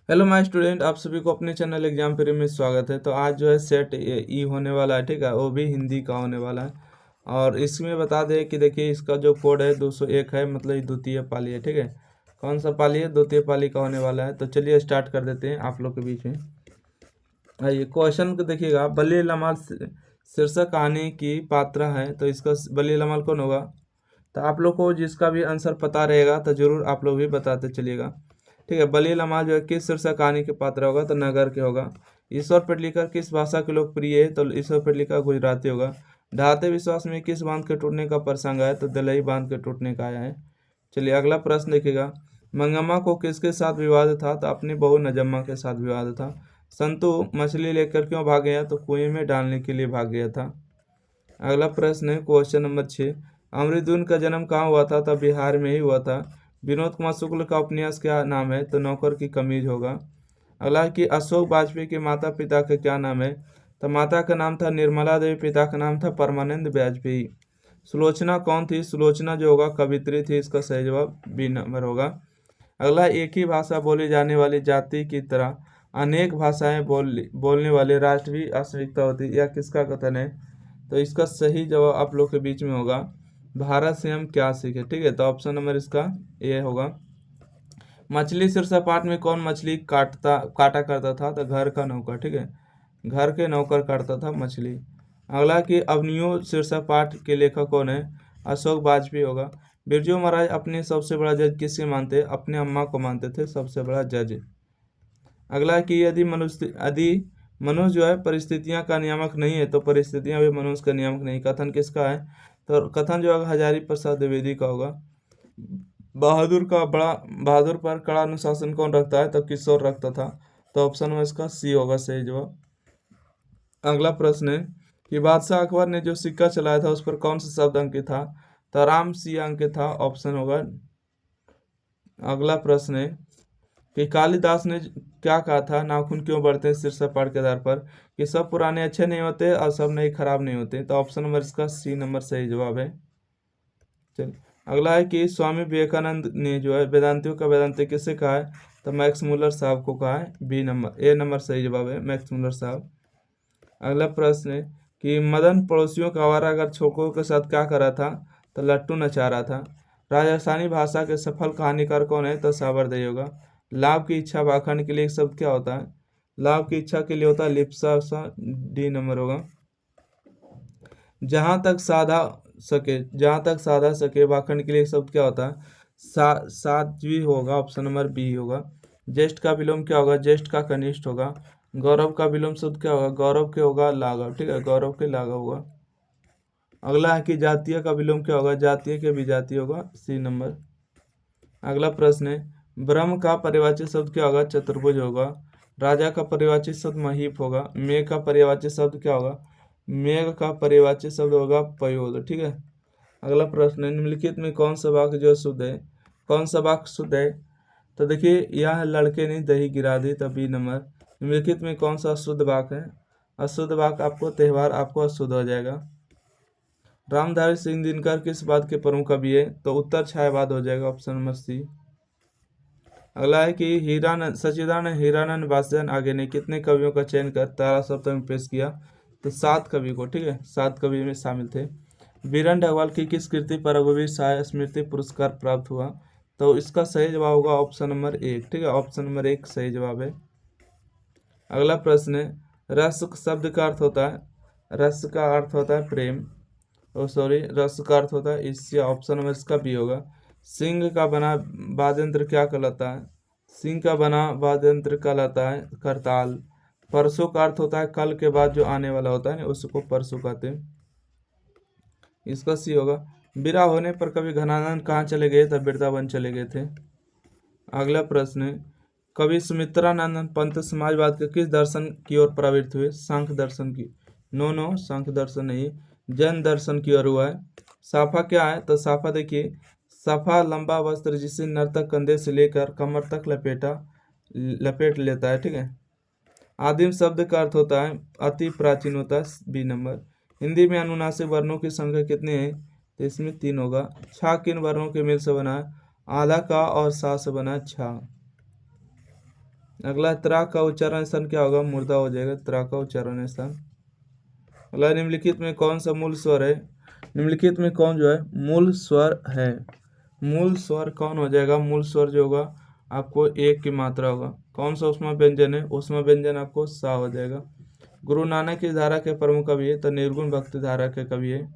Hello my student, आप सभी को अपने चैनल एग्जाम फ्री में स्वागत है। तो आज जो है सेट ई होने वाला है, ठीक है, वो भी हिंदी का होने वाला है। और इसमें बता दें कि देखिए इसका जो कोड है 201 है, मतलब ये द्वितीय पाली है, ठीक है। कौन सा पाली है? द्वितीय पाली का होने वाला है। तो चलिए स्टार्ट कर देते हैं आप लोग के बीच में। आइए क्वेश्चन को देखिएगा। बली लमाल शीर्षक कहानी की पात्र है, तो इसका बली लमाल कौन होगा? तो आप लोग को जिसका भी आंसर पता रहेगा तो जरूर आप लोग भी बताते चलिएगा, ठीक है। बली लमाल जो है किस शीर्षक कहानी के पात्र होगा? तो नगर के होगा। ईश्वर पेटलिकर किस भाषा के लोकप्रिय है? तो ईश्वर पेटलिकर गुजराती होगा। ढाते विश्वास में किस बांध के टूटने का प्रसंग है? तो दलई बांध के टूटने का आया है। चलिए अगला प्रश्न देखिएगा। मंगम्मा को किसके साथ विवाद था? तो अपनी बहू नजम्मा के साथ विवाद था। संतु मछली लेकर क्यों भाग गया? तो कुएं में डालने के लिए भाग गया था। अगला प्रश्न है क्वेश्चन नंबर 6। अमृतधुन का जन्म कहाँ हुआ था? तो बिहार में ही हुआ था। विनोद कुमार शुक्ल का उपन्यास क्या नाम है? तो नौकर की कमीज होगा। अगला है कि अशोक वाजपेयी के माता पिता का क्या नाम है? तो माता का नाम था निर्मला देवी, पिता का नाम था परमानंद वाजपेयी। सुलोचना कौन थी? सुलोचना जो होगा कवित्री थी। इसका सही जवाब बी नंबर होगा। अगला, एक ही भाषा बोली जाने वाली जाति की तरह अनेक भाषाएं बोलने वाले राष्ट्र भी अवास्तविकता होती, यह किसका कथन है? तो इसका सही जवाब आप लोग के बीच में होगा, भारत से हम क्या सीखे, ठीक है। तो ऑप्शन नंबर इसका ए होगा। मछली शीर्षपाठ में कौन मछली काटा करता था? तो घर का नौकर, ठीक है, घर के नौकर काटता था मछली। अगला कि अवनियों शीर्षपाठ के लेखक कौन है? अशोक वाजपेयी होगा। बिरजू महाराज अपने सबसे बड़ा जज किससे मानते? अपने अम्मा को मानते थे सबसे बड़ा जज। अगला कि यदि मनुष्य जो है परिस्थितियां का नियामक नहीं है, तो परिस्थितियां भी मनुष्य का नियामक नहीं। कथन किसका है? तो कथन जो है हजारी प्रसाद द्विवेदी का होगा। बहादुर पर कड़ा अनुशासन कौन रखता है? तो किशोर रखता था। तो ऑप्शन में इसका सी होगा सही जवाब। अगला प्रश्न है कि बादशाह अकबर ने जो सिक्का चलाया था उस पर कौन सा शब्द अंकित था? तो राम सिंह अंकित था। ऑप्शन होगा। अगला प्रश्न है कि कालिदास ने क्या कहा था? नाखून क्यों बढ़ते हैं शीर्षक पाठ के आधार पर? कि सब पुराने अच्छे नहीं होते और सब नए खराब नहीं होते। तो ऑप्शन नंबर इसका सी नंबर सही जवाब है। चलिए अगला है कि स्वामी विवेकानंद ने जो है वेदांतियों का वेदांति किसे कहा है? तो मैक्स मुलर साहब को कहा है। बी नंबर ए नंबर सही जवाब है, मैक्स मुलर साहब। अगला प्रश्न है कि मदन पड़ोसियों का आवारागर छोकरों के साथ क्या कर रहा था? तो लट्टू नचा रहा था। राजस्थानी भाषा के सफल कहानीकार कौन है? तो सावरदई होगा। लाभ की इच्छा भाखंड के लिए एक शब्द क्या होता है? लाभ की इच्छा के लिए होता है लिप्सा। डी नंबर होगा। जहां तक साधा सके भाखंड के लिए एक शब्द क्या होता है? साध्वी होगा। ऑप्शन नंबर बी होगा। ज्येष्ठ का विलोम क्या होगा? ज्येष्ठ का कनिष्ठ होगा। गौरव का विलोम शब्द क्या होगा? गौरव के होगा लाघव, ठीक है, गौरव के लाघव होगा। अगला है कि जातीय का विलोम क्या होगा? जातीय के विजातीय होगा। C number. अगला प्रश्न है ब्रह्म का परिवाची शब्द क्या होगा? चतुर्भुज होगा। राजा का परिवाची शब्द महीप होगा। मेघ का परिवाची शब्द क्या होगा? मेघ का परिवाची शब्द होगा पयोद, ठीक है। अगला प्रश्न है निम्नलिखित में कौन सा वाक्य जो शुद्ध है? कौन सा वाक्य शुद्ध है? तो देखिए यह लड़के ने दही गिरा दी। तभी नंबर निम्नलिखित में कौन सा अशुद्ध वाक्य है? अशुद्ध वाक्य आपको त्योहार आपको अशुद्ध हो जाएगा। रामधारी सिंह दिनकर किस बात के प्रमुख कवि है? तो उत्तर छायावाद हो जाएगा। Option number C. अगला है कि सच्चिदानंद हीरानंद वासुदेवन आगे ने कितने कवियों का चयन कर तारा सप्तक में पेश किया? तो 7 कवि को, ठीक है, 7 कवि में शामिल थे। बीरन ढगवाल की किस कृति पर रघुवीर साय स्मृति पुरस्कार प्राप्त हुआ? तो इसका सही जवाब होगा ऑप्शन नंबर 1, ठीक है, ऑप्शन नंबर 1 सही जवाब है। अगला प्रश्न है रस शब्द का अर्थ होता है? रस का अर्थ होता है प्रेम। सॉरी, रस का अर्थ होता है ईर्ष्या। ऑप्शन नंबर इसका बी होगा। सिंह का बना वाद्य यंत्र क्या कहलाता है? सिंह का बना वाद्य यंत्र कहलाता है करताल। परसों का अर्थ होता है कल के बाद जो आने वाला होता है ना, उसको परसों कहते हैं। इसका सी होगा। विदा होने पर कवि घनानंद कहाँ चले गए? तब वृंदावन चले गए थे। अगला प्रश्न है कवि सुमित्रानंद पंत समाजवाद के किस दर्शन की ओर प्रवृत्त हुए? सांख्य दर्शन की। नो नो, सांख्य दर्शन नहीं, जैन दर्शन की ओर हुआ है। साफा क्या है? तो साफा देखिए, साफा लंबा वस्त्र जिसे नर्तक कंधे से लेकर कमर तक लपेट लेता है, ठीक है। आदिम शब्द का अर्थ होता है अति प्राचीन होता है। B number. हिंदी में अनुनासिक वर्णों की संख्या कितनी है? तो इसमें 3 होगा। छा किन वर्णों के मेल से बना है? आधा का और सा से बना है छा। अगला त्रा का उच्चारण स्थान क्या होगा, मुर्दा हो जाएगा त्रा का उच्चारण स्थान। अगला निम्नलिखित में कौन सा मूल स्वर है, निम्नलिखित में कौन जो है मूल स्वर है, मूल स्वर कौन हो जाएगा, मूल स्वर जो होगा आपको एक की मात्रा होगा। कौन सा उसमें व्यंजन है, उसमें व्यंजन आपको सा हो जाएगा। गुरु नानक की धारा के प्रमुख कवि है, तो निर्गुण भक्ति धारा के कवि है।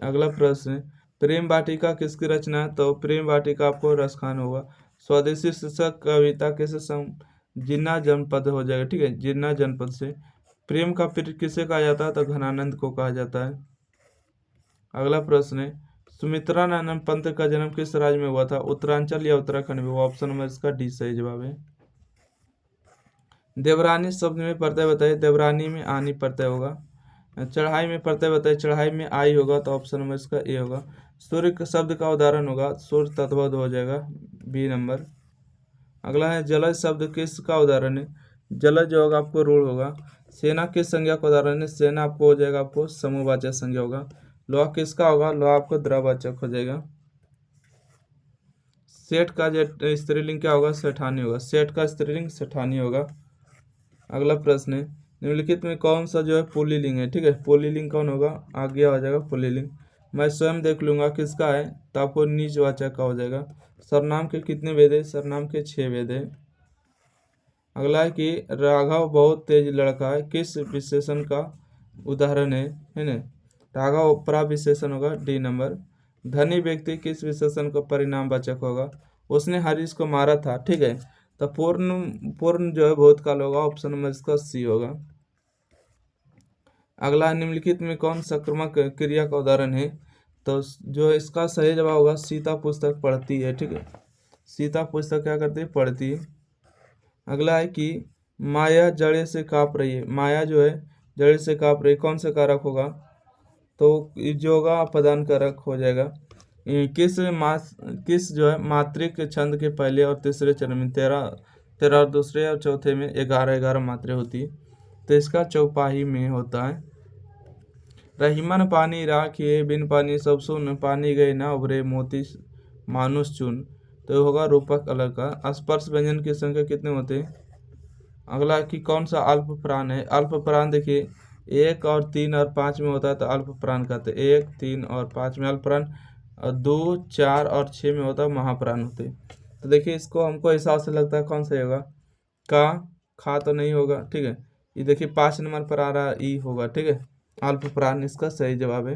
अगला प्रश्न, प्रेम वाटिका किसकी रचना है, तो प्रेम वाटिका आपको रसखान होगा। स्वदेशी शीर्षक कविता किसे जिन्ना जनपद हो जाएगा, ठीक है, जिन्ना जनपद से। प्रेम का पीर किसे कहा जाता है, तो घनानंद को कहा जाता है। अगला प्रश्न है, सुमित्रा नंदन पंत का जन्म किस राज्य में हुआ था, उत्तरांचल या उत्तराखंड में हुआ। ऑप्शन नंबर इसका डी सही जवाब है। देवरानी शब्द में प्रत्यय बताइए, देवरानी में आनी प्रत्यय होगा। चढ़ाई में प्रत्यय बताइए, चढ़ाई में आई होगा, तो ऑप्शन नंबर इसका ए होगा। सूर्य शब्द का उदाहरण होगा, सूर्य तत्वद हो जाएगा, बी नंबर। अगला है, जलज शब्द किसका उदाहरण है, जलज जो होगा आपको रूढ़ होगा। सेना किस संज्ञा का उदाहरण है, सेना आपको हो जाएगा आपको समूहवाचक संज्ञा होगा। लोहा किसका होगा, लोहा आपको द्रववाचक हो जाएगा। सेठ का स्त्रीलिंग क्या होगा, सेठानी होगा, सेठ का स्त्रीलिंग सेठानी होगा। अगला प्रश्न है, निम्नलिखित में कौन सा जो है पुल्लिंग है, ठीक है, पुल्लिंग कौन होगा, आगे आ जाएगा पुल्लिंग। मैं स्वयं देख लूंगा किसका है, तो आपको नीचवाचक का हो जाएगा। सरनाम के कितने वेद है, सरनाम के 6 वेद है। अगला है कि राघव बहुत तेज लड़का है, किस विशेषण का उदाहरण है ना, राघव उपरा विशेषण होगा, डी नंबर। धनी व्यक्ति किस विशेषण का परिणामवाचक होगा, उसने हरीश को मारा था, ठीक है, तो पूर्ण पूर्ण जो है भूतकाल होगा, ऑप्शन नंबर इसका सी होगा। अगला निम्नलिखित में कौन संक्रामक क्रिया का उदाहरण है, तो जो इसका सही जवाब होगा सीता पुस्तक पढ़ती है, ठीक है, सीता पुस्तक क्या करती है, पढ़ती है। अगला है कि माया जड़े से काँप रही है, माया जो है जड़े से काँप रही है, कौन सा कारक होगा, तो जो होगा अपदान कारक हो जाएगा। किस जो है मात्रिक छंद के पहले और तीसरे चरण में 13 और दूसरे और चौथे में 11 मात्रे होती है, तो इसका चौपाही में होता है। रहीमन पानी राखिए बिन पानी सब सुन, पानी गए ना उभरे मोती मानुष चुन, तो होगा रूपक अलग का। स्पर्श व्यंजन की संख्या कितने होते हैं। अगला कि कौन सा अल्प प्राण है, अल्प प्राण देखिए 1 और 3 और 5 में होता है, तो अल्प प्राण कहते हैं। 1, 3 और 5 में अल्प प्राण, और 2, 4 और 6 में होता है महाप्राण होते। तो देखिए इसको हमको हिसाब से लगता है कौन सा होगा, का खा तो नहीं होगा, ठीक है। ये देखिए 5 नंबर पर आ रहा है, ई होगा, ठीक है, अल्प प्राण इसका सही जवाब है।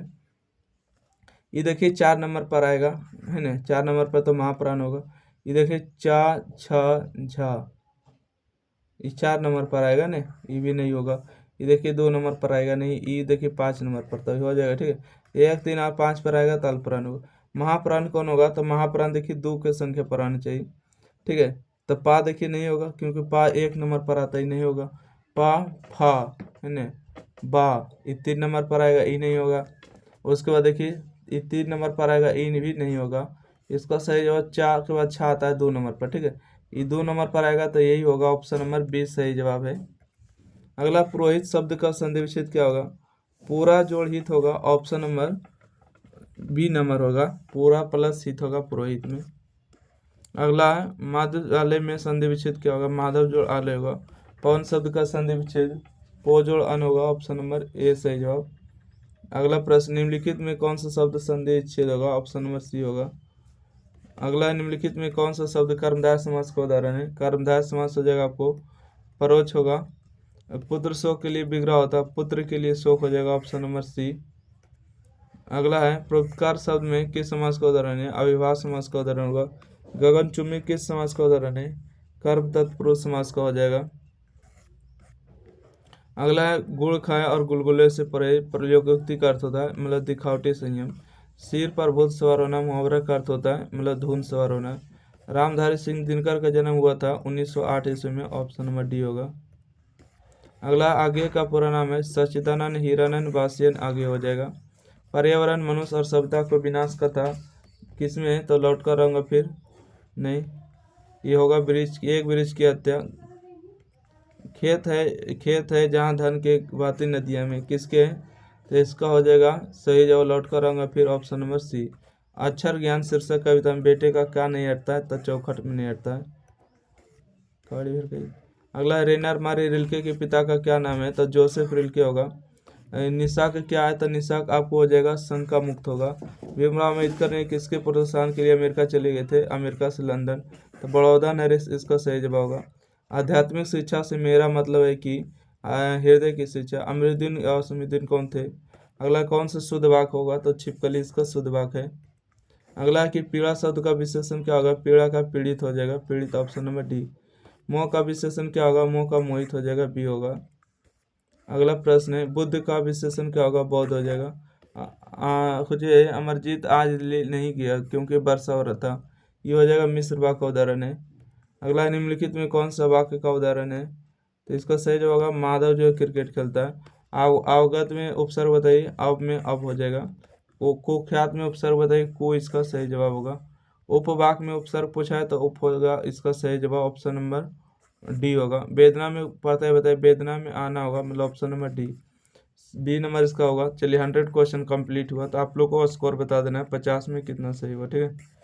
ये देखिए 4 नंबर पर आएगा, है ना, 4 नंबर पर तो महाप्राण होगा। ये देखिए चा छ झा, ये 4 नंबर पर आएगा ना, ये भी नहीं होगा। ये देखिए 2 नंबर पर आएगा नहीं, ये देखिए 5 नंबर पर, तो हो जाएगा, ठीक है। 1, 3 और 5 पर आएगा तो अल्पप्राण होगा। महाप्राण कौन होगा, तो महाप्राण देखिए 2 के संख्या पर आना चाहिए, ठीक है। तो पा देखिए नहीं होगा, क्योंकि पा 1 नंबर पर आता ही नहीं होगा। पा फा, है ना, बा, ये 3 नंबर पर आएगा, ई नहीं होगा। उसके बाद देखिए ये 3 नंबर पर आएगा, ई भी नहीं होगा। इसका सही जवाब 4 के बाद 6 आता है 2 नंबर पर, ठीक है, ये 2 नंबर पर आएगा, तो यही होगा, ऑप्शन नंबर 20 सही जवाब है। अगला पुरोहित शब्द का संधि विच्छेद क्या होगा, पूरा जोड़ हित होगा, ऑप्शन नंबर बी नंबर होगा, पूरा प्लस हित होगा पुरोहित में। अगला है माधव आलय में संधि विच्छेद क्या होगा, माधव जोड़ आलय होगा। पवन शब्द का संधि विच्छेद पो जोड़ अन होगा, ऑप्शन नंबर ए सही जवाब। अगला प्रश्न, निम्नलिखित में कौन सा शब्द संधि विच्छेद होगा, ऑप्शन नंबर सी होगा। अगला निम्नलिखित में कौन सा शब्द कर्मधारय समास का उदाहरण है, कर्मधारय समास हो जाएगा आपको परोक्ष होगा। पुत्र शोक के लिए विग्रह होता है, पुत्र के लिए शोक हो जाएगा, ऑप्शन नंबर सी। अगला है परोपकार शब्द में किस समास का उदाहरण है, अविभाज्य समास का उदाहरण होगा। गगनचुम्बी किस समास का उदाहरण है, कर्म तत्पुरुष समास का हो जाएगा। अगला है गुड़ खाए और गुलगुले से परे, प्रयोगोक्ति का अर्थ होता है मतलब दिखावटी संयम। सिर पर भूत सवार होना, मुहावरा का अर्थ होता है मतलब धुन सवार होना। रामधारी सिंह दिनकर का जन्म हुआ था 1908 ईस्वी में, ऑप्शन नंबर डी होगा। अगला आगे का पूरा नाम है सच्चिदानंद हीरानंद बासियन, आगे हो जाएगा। पर्यावरण मनुष्य और सभ्यता को विनाश का था, किसमें है, तो लौट कर रहूँगा फिर नहीं, ये होगा एक वृक्ष की हत्या। खेत है जहाँ धन के बहती नदियाँ में, किसके हैं, तो इसका हो जाएगा सही जवाब, लौट कर रहूँगा फिर ऑप्शन नंबर सी। अक्षर ज्ञान शीर्षक कविता में बेटे का क्या नहीं हटता है, तो चौखट में नहीं हटता है। थोड़ी फिर कही। अगला रेनर मारी रिल्के के पिता का क्या नाम है, तो जोसेफ रिल्के होगा। निशाक क्या है, तो निशाक आपको हो जाएगा शंका मुक्त होगा। भीमराव अम्बेडकर ने किसके प्रोत्साहन के लिए अमेरिका चले गए थे, अमेरिका से लंदन, तो बड़ौदा नरेश इसका सही जवाब होगा। आध्यात्मिक शिक्षा से मेरा मतलब है कि हृदय की शिक्षा। अमीरुद्दीन और असमीउद्दीन कौन थे। अगला कौन सा शुद्ध वाक्य होगा, तो छिपकली इसका शुद्ध वाक्य है। अगला है कि पीड़ा शब्द का विशेषण क्या होगा, पीड़ा का पीड़ित हो जाएगा, पीड़ित ऑप्शन नंबर डी। मोह का विशेषण क्या होगा, मोह का मोहित हो जाएगा, बी होगा। अगला प्रश्न है बुद्ध का विशेषण क्या होगा, बौद्ध हो जाएगा। खोजिए अमरजीत आज नहीं गया क्योंकि वर्षा हो रहा था, ये हो जाएगा मिस्र वाक्य का उदाहरण है। अगला निम्नलिखित में कौन सा वाक्य का उदाहरण है, तो इसका सही जवाब होगा माधव जो क्रिकेट खेलता है। अवगत में उपसर्ग बताइए, अब में अब हो जाएगा। वो कुख्यात में उपसर्ग बताइए, को इसका सही जवाब होगा। उपवाक में उपसर्ग पूछा है तो उप होगा, इसका सही जवाब ऑप्शन नंबर डी होगा। वेदना में पता है बताइए, वेदना में आना होगा, मतलब option number D, B number इसका होगा। चलिए 100 क्वेश्चन कंप्लीट हुआ, तो आप लोग को स्कोर बता देना है 50 में कितना सही हुआ, ठीक है।